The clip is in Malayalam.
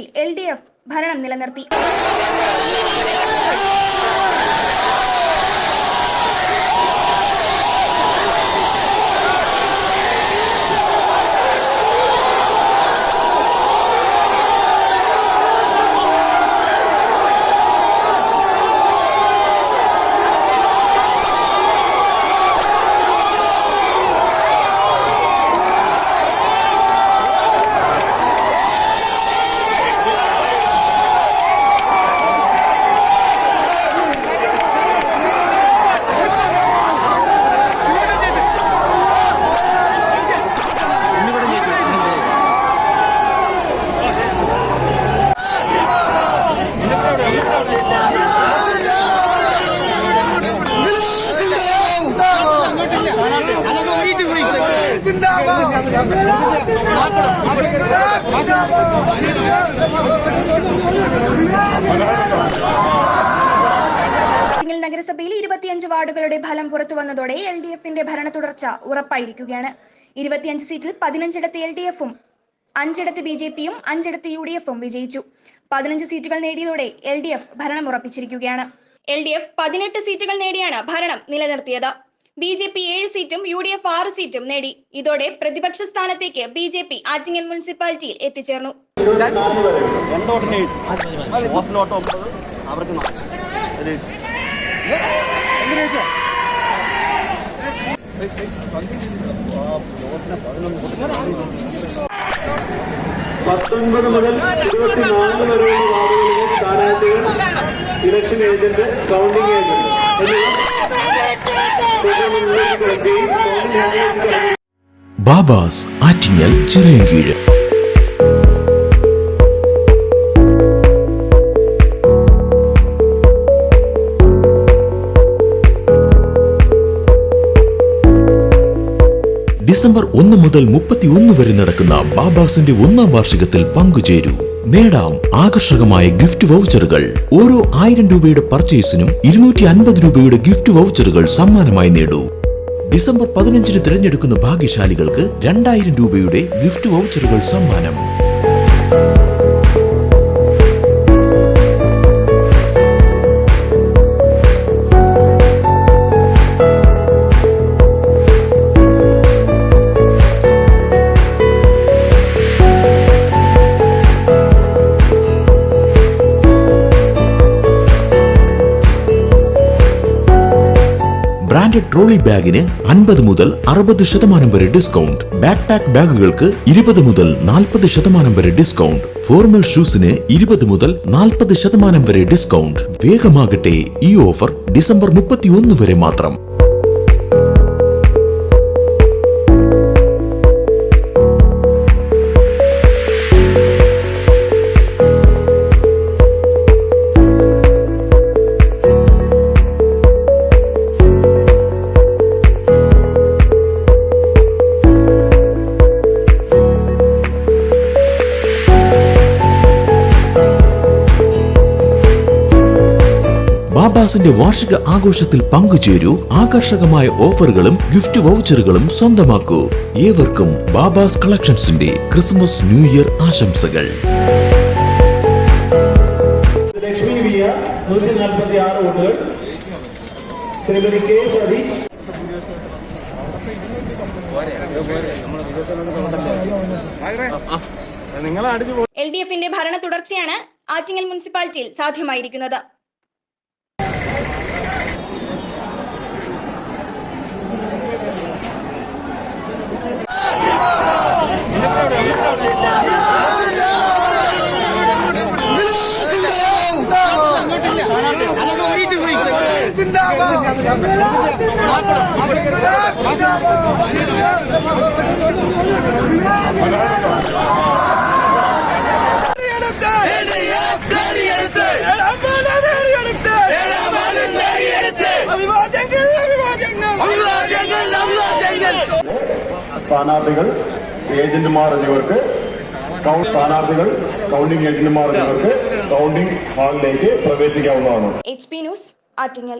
സീറ്റുകളിൽ LDF ഭരണം നിലനിർത്തി. നഗരസഭയിൽ 25 വാർഡുകളുടെ ഫലം പുറത്തു വന്നതോടെ LDFന്റെ ഭരണ തുടർച്ച ഉറപ്പായിരിക്കുകയാണ്. 25 സീറ്റിൽ 15ഇടത്ത് LDFും 5ഇടത്ത് BJPയും 5ഇടത്ത് UDFും വിജയിച്ചു. 15 സീറ്റുകൾ നേടിയതോടെ LDF ഭരണം ഉറപ്പിച്ചിരിക്കുകയാണ്. LDF 18 സീറ്റുകൾ നേടിയാണ് ഭരണം നിലനിർത്തിയത്. BJP 7 സീറ്റും UDF 6 സീറ്റും നേടി. ഇതോടെ പ്രതിപക്ഷ സ്ഥാനത്തേക്ക് BJP ആറ്റിങ്ങൽ മുനിസിപ്പാലിറ്റിയിൽ എത്തിച്ചേർന്നു. മുതൽ 24 വരെയുള്ള വാർഡുകളിലെ സ്ഥാനാർത്ഥികൾ, election agent, counting agent ബാബാസ് Attingal Chirayinkeezhu. December 1 മുതൽ 31 വരെ നടക്കുന്ന ബാബാസിന്റെ 1ാം വാർഷികത്തിൽ പങ്കുചേരൂ. നേടാം ആകർഷകമായ ഗിഫ്റ്റ് വൗച്ചറുകൾ. ഓരോ 1000 രൂപയുടെ പർച്ചേസിനും 250 രൂപയുടെ ഗിഫ്റ്റ് വൗച്ചറുകൾ സമ്മാനമായി നേടൂ. ഡിസംബർ 15 തിരഞ്ഞെടുക്കുന്ന ഭാഗ്യശാലികൾക്ക് 2000 രൂപയുടെ ഗിഫ്റ്റ് വൗച്ചറുകൾ സമ്മാനം. ബ്രാൻഡഡ് ട്രോളി ബാഗിന് 50 മുതൽ 60% വരെ ഡിസ്കൗണ്ട്. ബാക്ക് പാക്ക് ബാഗുകൾക്ക് 20 മുതൽ 40% വരെ ഡിസ്കൗണ്ട്. ഫോർമൽ ഷൂസിന് 20 മുതൽ 40% വരെ ഡിസ്കൗണ്ട്. വേഗമാകട്ടെ, ഈ ഓഫർ ഡിസംബർ 31 വരെ മാത്രം. ബാബാസിന്റെ വാർഷിക ആഘോഷത്തിൽ പങ്കുചേരൂ. ആകർഷകമായ ഓഫറുകളും ഗിഫ്റ്റ് വൗച്ചറുകളും സ്വന്തമാക്കൂ. ഏവർക്കും ബാബാസ് കളക്ഷൻസിന്റെ ക്രിസ്മസ് ന്യൂ ഇയർ ആശംസകൾ. ലക്ഷ്മി വിയ 146 വോട്ടുകൾ, ശ്രീമതി കെ സതി LDFന്റെ ഭരണ തുടർച്ചയാണ് ആറ്റിങ്ങൽ മുനിസിപ്പാലിറ്റിയിൽ സാധ്യമായിരിക്കുന്നത്. സ്ഥാനാർത്ഥികൾ, ഏജന്റുമാർ എന്നിവർക്ക് സ്ഥാനാർത്ഥികൾ, കൗണ്ടിംഗ് ഏജന്റുമാർ എന്നിവർക്ക് കൗണ്ടിംഗ് ഹാളിലേക്ക് പ്രവേശിക്കാവുന്നതാണ്. HP news Attingal.